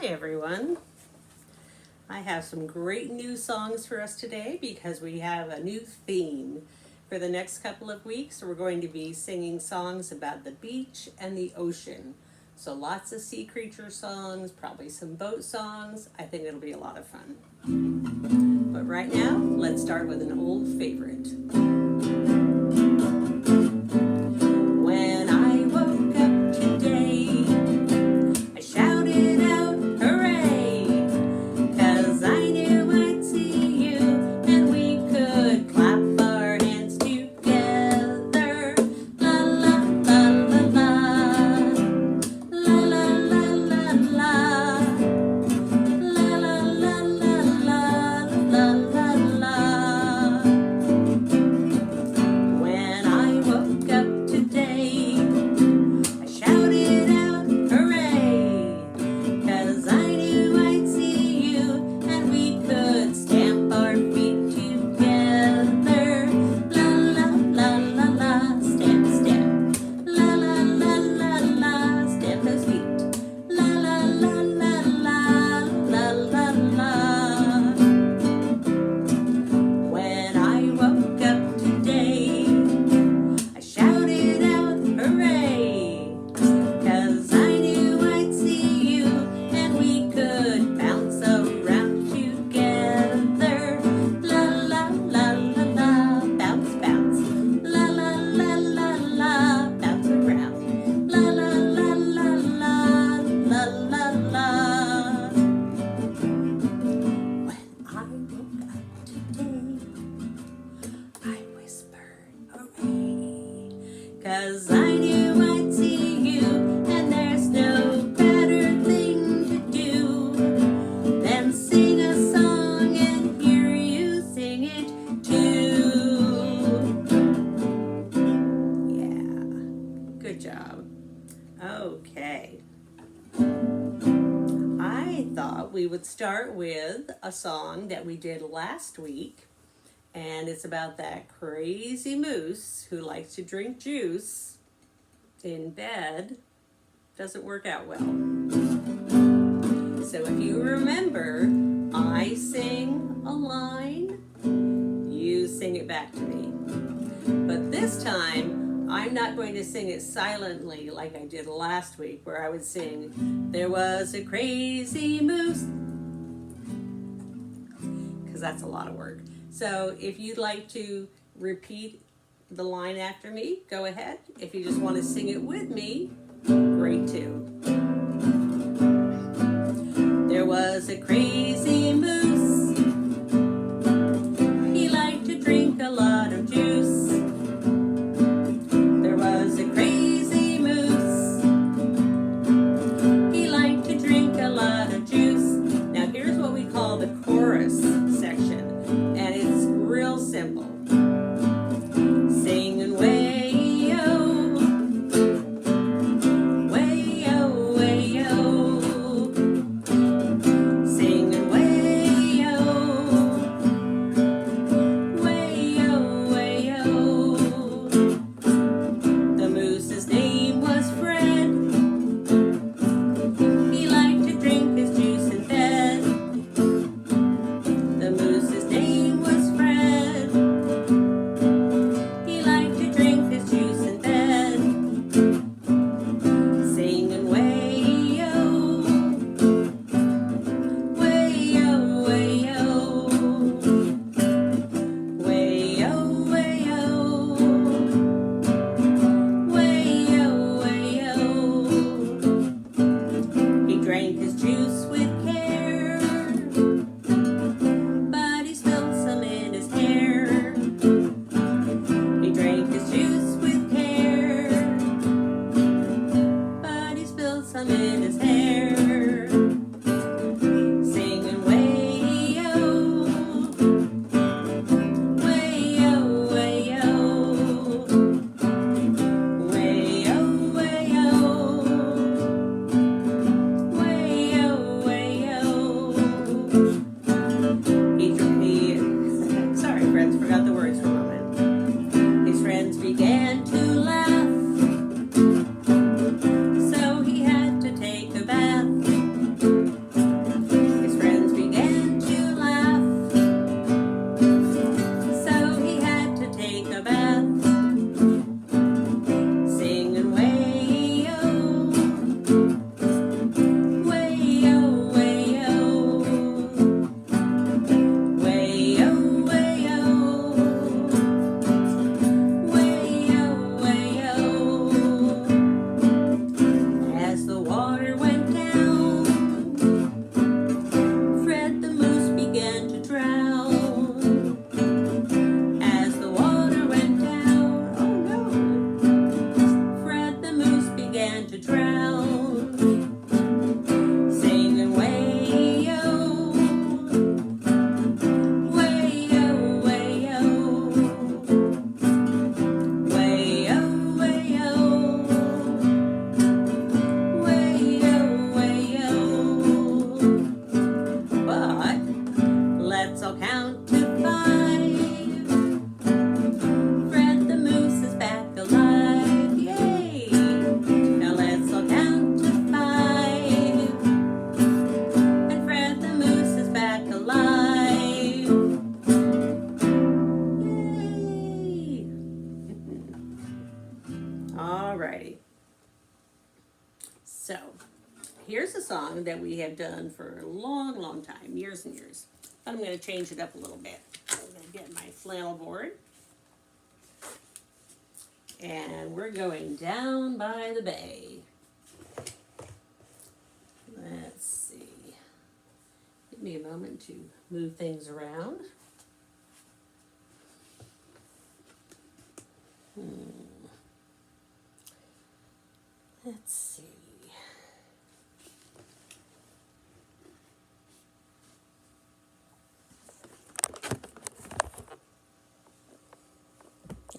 Hi everyone. I have some great new songs for us today because we have a new theme. For the next couple of weeks, we're going to be singing songs about the beach and the ocean. So lots of sea creature songs, probably some boat songs. I think it'll be a lot of fun. But right now, let's start with an old favorite. When I woke up today, I shouted out, hooray! 'Cause I knew I'd see you and we could clap our hands together. La la la la la, la la la la la, la la la la la, la la la. When I woke up today, I shouted out, hooray! 'Cause I knew I'd see you and we could stamp our feet together. La la la la la, stamp, stamp. La la la la la, stamp those feet. La la la la la, la la la. When I woke up today, I shouted out, hooray! 'Cause I knew I'd see you and we could bounce around together. La la la la la, bounce, bounce. La la la la la, bounce around. La la la la la, la la la. When I woke up today, I whispered, hooray! 'Cause I knew I'd see you, and there's no better thing to do than sing a song and hear you sing it too. Yeah, good job. Okay. I thought we would start with a song that we did last week, and it's about that crazy moose who likes to drink juice in bed. Doesn't work out well. So if you remember, I sing a line, you sing it back to me. But this time, I'm not going to sing it silently like I did last week, where I would sing, "There was a crazy moose," because that's a lot of work. So if you'd like to repeat the line after me, go ahead. If you just want to sing it with me, great too. There was a crazy moose. He liked to drink a lot of juice. There was a crazy moose. He liked to drink a lot of juice. Now here's what we call the chorus section, and it's real simple. Singing way-o, way-o, way-o. Sing trying to drown, singing way-o, way-o, way-o, way-o, way-o, way-o, way-o. But let's all count to 5. Fred the Moose is back alive, yay! Now let's all count to 5. And Fred the Moose is back alive, yay! Alrighty. So, here's a song that we have done for a long, long time, years and years. But I'm going to change it up a little bit. I'm going to get my flannel board. And we're going down by the bay. Let's see. Give me a moment to move things around. Let's see.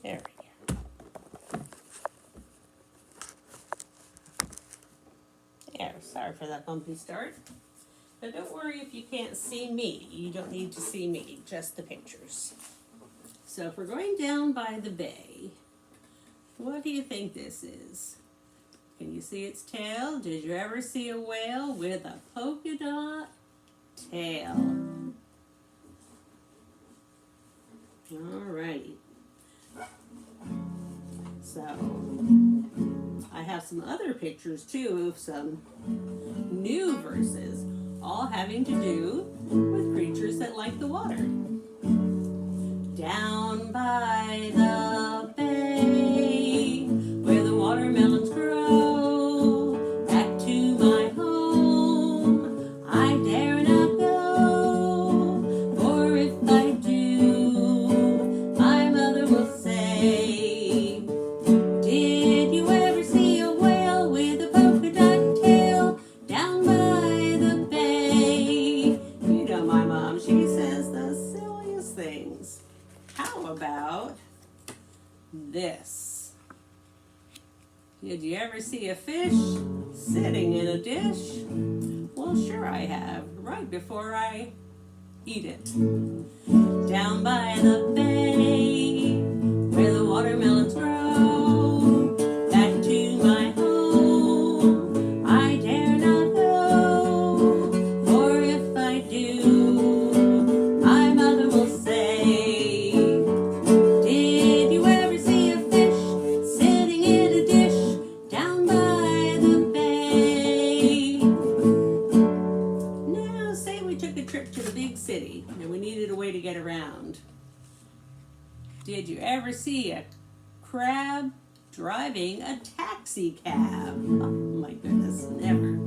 There we go. There, sorry for that bumpy start. But don't worry if you can't see me. You don't need to see me, just the pictures. So if we're going down by the bay, what do you think this is? Can you see its tail? Did you ever see a whale with a polka dot tail? Alrighty. So, I have some other pictures too of some new verses, all having to do with creatures that like the water. Down by the bay, where the watermelons grow, back to my home, I dare not go, for if I do, my mother will say, did you ever see a whale with a polka dot tail down by the bay? You know my mom, she says the silliest things. How about this? Did you ever see a fish sitting in a dish? Well, sure I have, right before I eat it. Down by the bay, where the watermelons grow, back to my home, I dare not go, for if I do, my mother will say, did you ever see a fish sitting in a dish down by the bay? Now, say we took a trip to the big city and we needed a way to get around. Did you ever see a crab driving a taxi cab? Oh my goodness, never.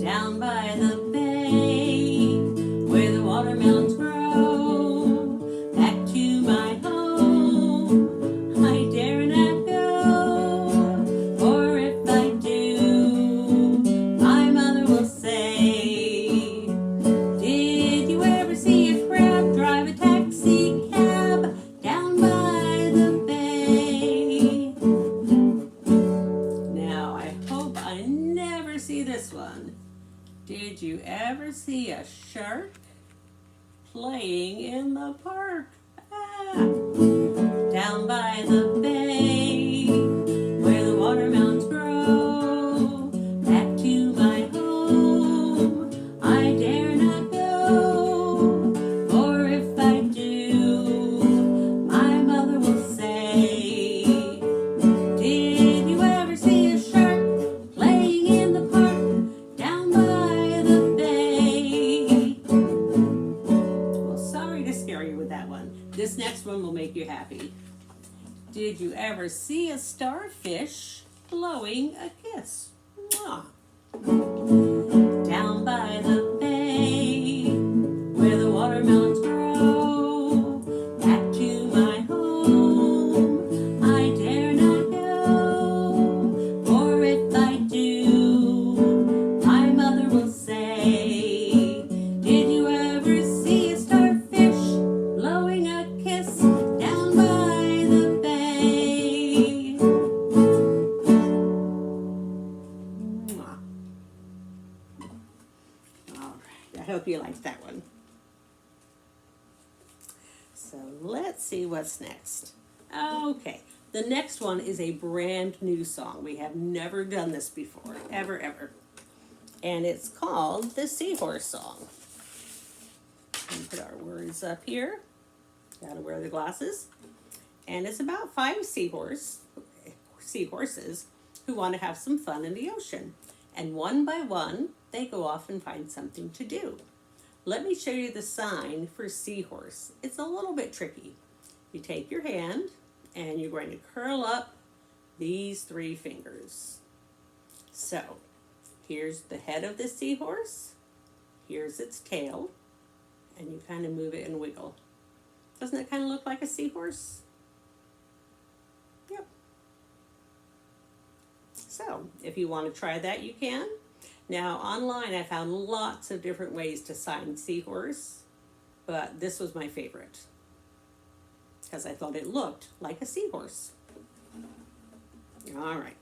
Down by the bay, where the watermelons grow, back to my home, I dare not go, for if I do, my mother will say, did you ever see a crab drive a taxi cab down by the bay? Now, I hope I never see this one. Did you ever see a shark playing in the park? Ah. Down by the bay, where the watermelons grow, back to my home, I dare not go, for if I do, my mother will say, did you ever see a shark playing in the park down by the bay? Well, sorry to scare you with that one. This next one will make you happy. Did you ever see a starfish blowing a kiss? Mwah. Down by the bay, where the watermelons grow, back to my home, I dare not go, for if I hope you liked that one. So let's see what's next. Okay, the next one is a brand new song. We have never done this before, ever, ever. And it's called the Seahorse Song. Put our words up here. Gotta wear the glasses. And it's about 5 seahorses who want to have some fun in the ocean. And one by one, they go off and find something to do. Let me show you the sign for seahorse. It's a little bit tricky. You take your hand and you're going to curl up these 3 fingers. So here's the head of the seahorse. Here's its tail. And you kind of move it and wiggle. Doesn't it kind of look like a seahorse? Yep. So if you want to try that, you can. Now online I found lots of different ways to sign seahorse, but this was my favorite because I thought it looked like a seahorse. All right.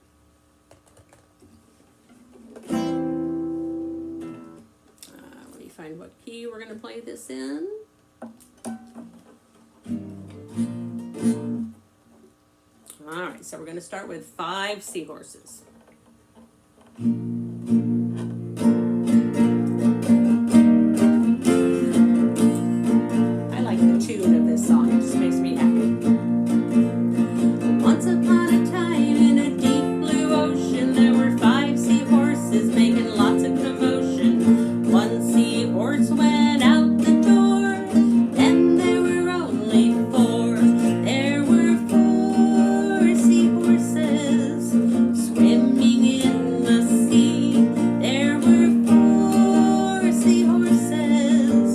Let me find what key we're going to play this in. All right, so we're going to start with 5 seahorses. I like the tune of this song. It just makes me happy. Once upon a time in a deep blue ocean, there were 5 seahorses making lots of commotion. One seahorse went out the door, then there were only 4. There were 4 seahorses swimming in the sea. There were 4 seahorses,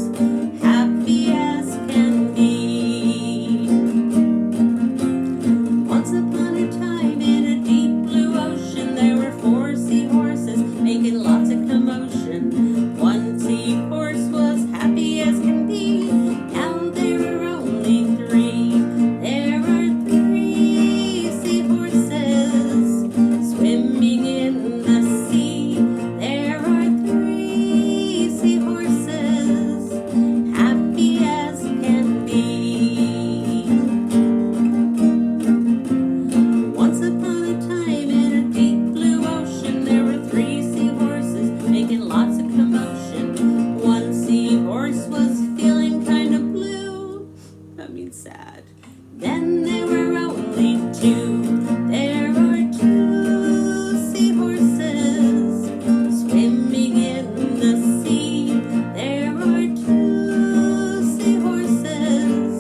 happy as can be. Once upon a time in a deep blue ocean, there were 4 seahorses making lots of commotion. One seahorse was happy as can be. Now there are only 3. There are 3 seahorses swimming in the sea. There are 3 seahorses, happy as can be. Once upon a time in a deep blue ocean, there were 3 seahorses making lots of commotion. One seahorse was feeling kind of blue. That means sad. Then there were only 2. There are 2 seahorses swimming in the sea. There are 2 seahorses,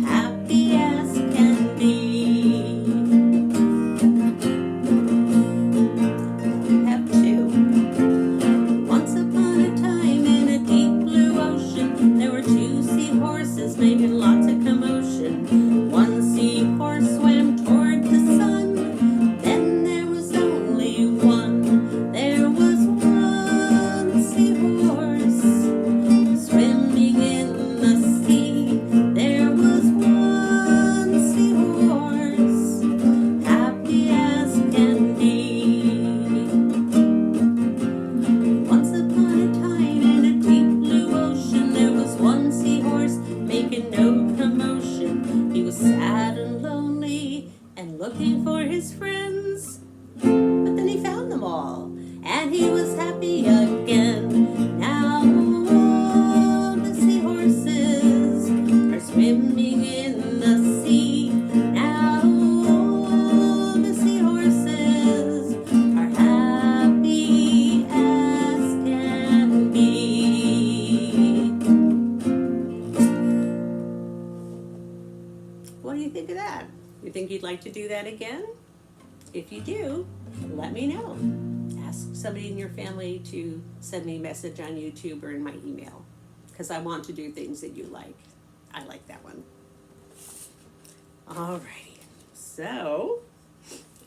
happy as can be. We have 2. Once upon a time in a deep blue ocean, there were 2 seahorses making lots of commotion. One seahorse swam toward the sun, then there was only 1. There was 1 seahorse swimming in the sea. There was 1 seahorse, happy as can be. Once upon a time in a deep blue ocean, there was 1 seahorse making no commotion. He was sad and lonely and looking for his friends, but then he found them all, and he was happy again. Now all the seahorses are swimming in the sea. Now all the seahorses are happy as can be. What do you think of that? You think you'd like to do that again? If you do, let me know. Ask somebody in your family to send me a message on YouTube or in my email, because I want to do things that you like. I like that one. Alrighty, so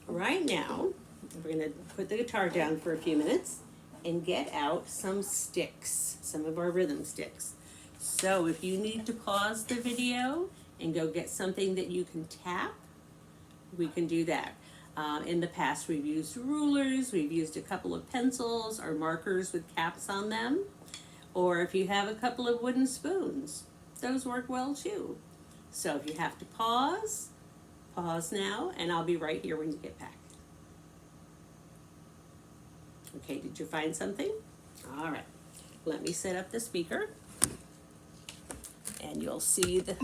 right now we're going to put the guitar down for a few minutes and get out some sticks, some of our rhythm sticks. So if you need to pause the video and go get something that you can tap, we can do that. In the past, we've used rulers, we've used a couple of pencils or markers with caps on them. Or if you have a couple of wooden spoons, those work well too. So if you have to pause, pause now, and I'll be right here when you get back. Okay, did you find something? All right, let me set up the speaker. And you'll see the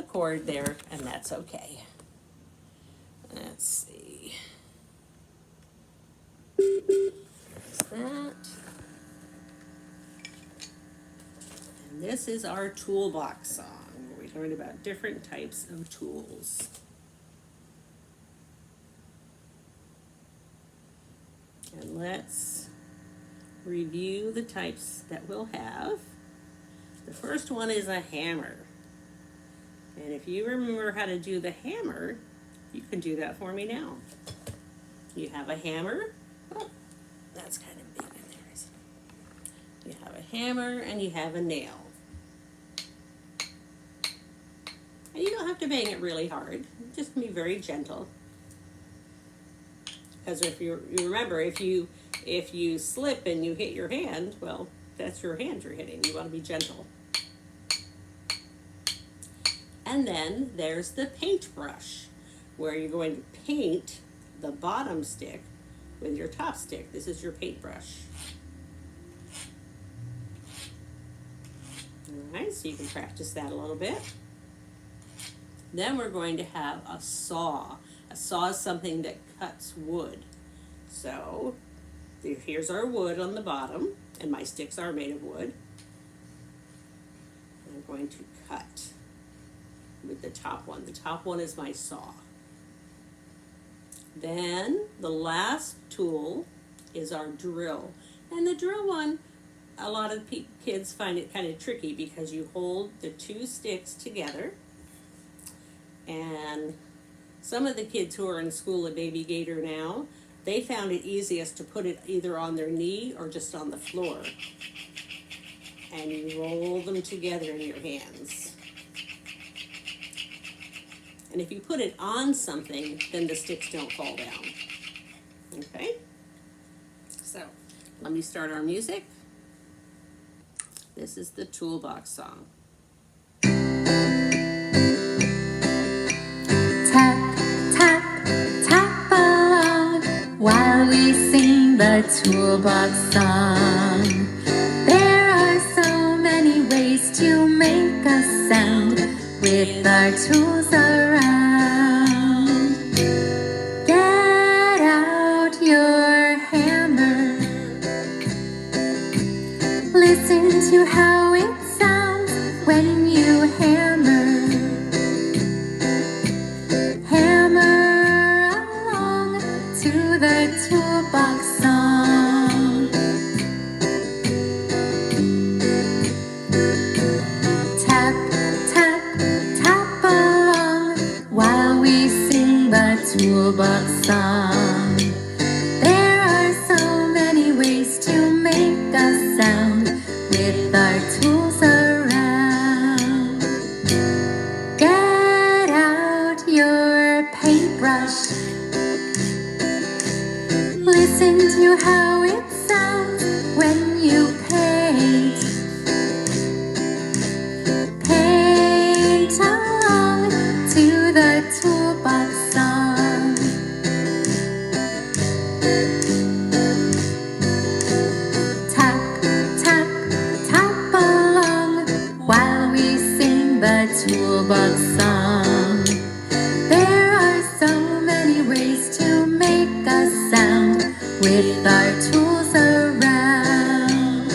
cord there, and that's okay. Let's see. There's that. And this is our Toolbox Song, where we learn about different types of tools. And let's review the types that we'll have. The first one is a hammer. And if you remember how to do the hammer, you can do that for me now. You have a hammer. Oh, that's kind of big in there, isn't it? You have a hammer and you have a nail. And you don't have to bang it really hard. Just be very gentle. Because if you remember, if you slip and you hit your hand, well, that's your hand you're hitting. You want to be gentle. And then there's the paintbrush, where you're going to paint the bottom stick with your top stick. This is your paintbrush. All right, so you can practice that a little bit. Then we're going to have a saw. A saw is something that cuts wood. So here's our wood on the bottom, and my sticks are made of wood. I'm going to cut with the top one. The top one is my saw. Then the last tool is our drill. And the drill one, a lot of kids find it kind of tricky because you hold the two sticks together. And some of the kids who are in school at Baby Gator now, they found it easiest to put it either on their knee or just on the floor. And you roll them together in your hands. And if you put it on something, then the sticks don't fall down. Okay? So, let me start our music. This is the Toolbox Song. Tap, tap, tap along while we sing the Toolbox Song. There are so many ways to make a sound with our tools around. Get out your hammer. Listen to how it sounds when you hammer. Hammer along to the Toolbox Song. Tap, tap, tap along while we sing the Toolbox Song. There are so many ways to make a sound with our tools around. Get out your paintbrush. Listen to how it sounds when you paint. Paint along to the Toolbox Song. Tap, tap, tap along while we sing the Toolbox Song. There are so many ways to make a sound with our tools around.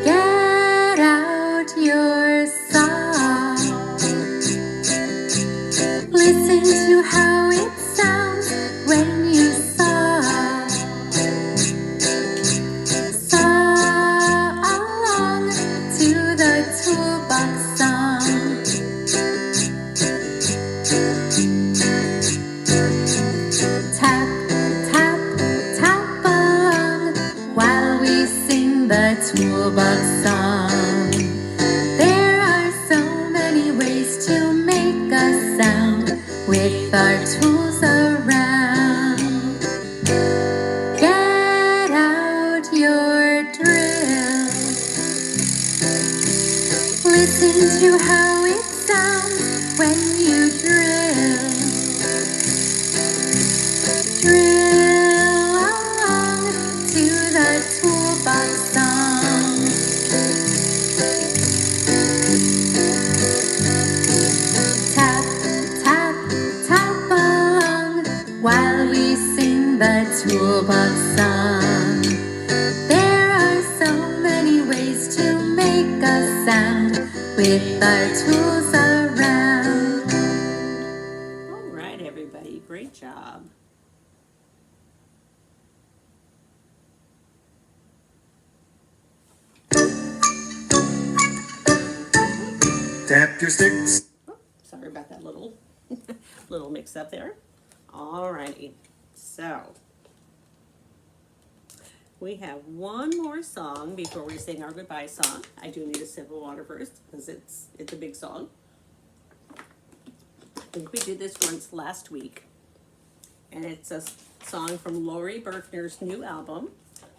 Get out your saw. Listen to how it sounds when you saw. Saw along to the Toolbox Song. Tap, tap, tap along to how it sounds when you drill. Drill along to the toolbox song. Tap, tap, tap along while we sing the toolbox song. There are so many ways to make a sound with our tools around. All right, everybody, great job. Tap your sticks. Oh, sorry about that little little mix up there. All righty, so we have one more song before we sing our goodbye song. I do need a sip of water first because it's a big song. I think we did this once last week, and it's a song from Lori Berkner's new album,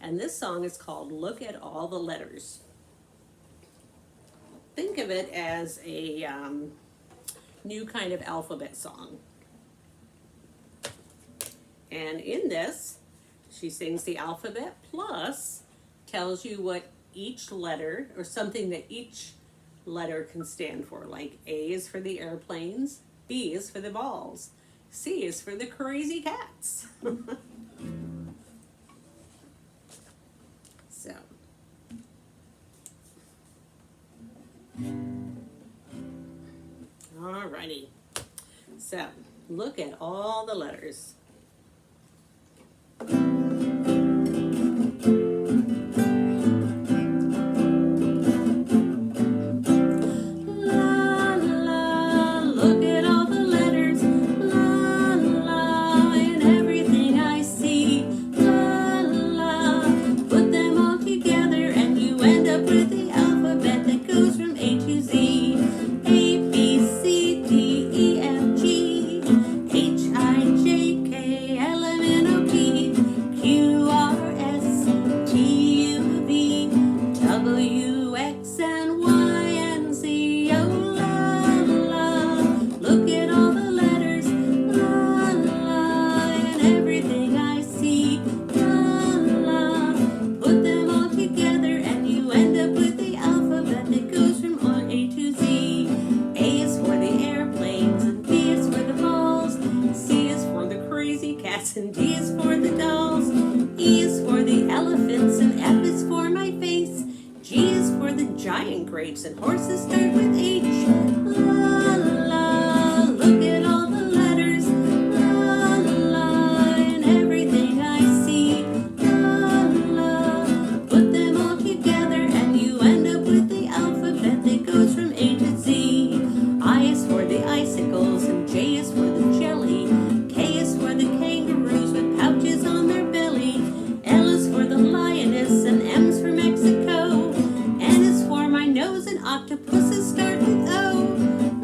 and this song is called "Look at All the Letters." Think of it as a new kind of alphabet song. And in this, she sings the alphabet plus tells you what each letter or something that each letter can stand for. Like A is for the airplanes, B is for the balls, C is for the crazy cats. So. Alrighty. So, look at all the letters. La la, look at all the letters. La la, in everything I see. La la, put them all together and you end up with the alphabet that goes from A to Z. A, B, C, D, E, F, G, H, I, J, K, L, M, N, O, P, Q, R, S, T, U, V, W, X, and Y, and Z. Oh, la, la, look at all the letters. La, la, and everything I see. La, la, put them all together and you end up with the alphabet that goes from A to Z. A is for the airplanes, and B is for the balls, C is for the crazy cats, and D is for the dolls. E is for the elephants, and F is for my face. G is for the giant grapes, and horses start with H. La la, look at all the letters. La la, and everything I see. La la, put them all together and you end up with the alphabet that goes from A to Z. I is for the icicles, and J is for the jelly. K is for the kangaroos with pouches on their belly. L is for the lioness, and M's for Mexico. N is for my nose, and octopuses start with O.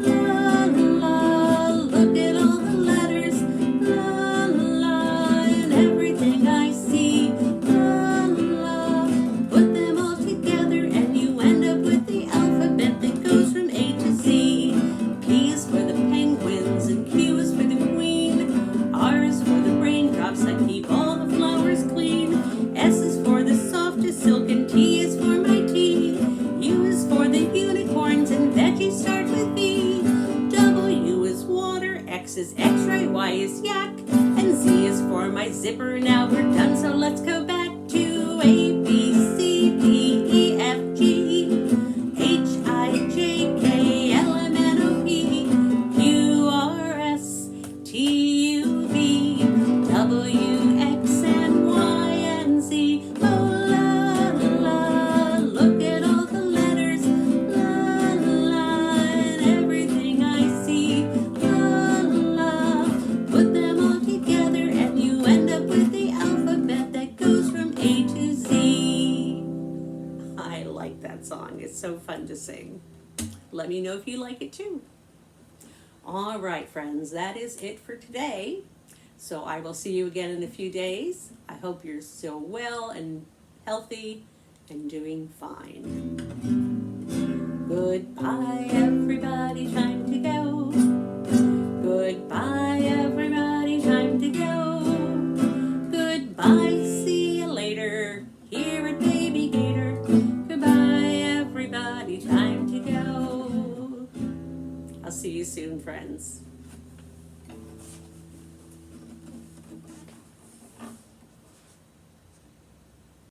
La la, look at all the letters. La la, and everything I see. La la, put them all together and you end up with the alphabet that goes from A to Z. P is for the penguins, and Q is for the queen. R is for the raindrops that keep all the flowers clean. S is for the softest silk, and T is for my tea. U is for the unicorns, and veggies start with V. W is water, X is X-ray, Y is yak, and Z is for my zipper. Now we're done, so let's go back to A, B, C, D, E, F, G, H, I, J, K, L, M, N, O, P, Q, R, S, T, U, V, W, X, and Y, and Z. Oh, la, la, look at all the letters. La, la, and everything I see. La, la, put them all together and you end up with the alphabet that goes from A to Z. I like that song. It's so fun to sing. Let me know if you like it too. All right, friends, that is it for today. So I will see you again in a few days. I hope you're still well and healthy and doing fine. Goodbye, everybody, time to go. Goodbye, everybody, time to go. Goodbye, see you later, here at Baby Gator. Goodbye, everybody, time to go. I'll see you soon, friends.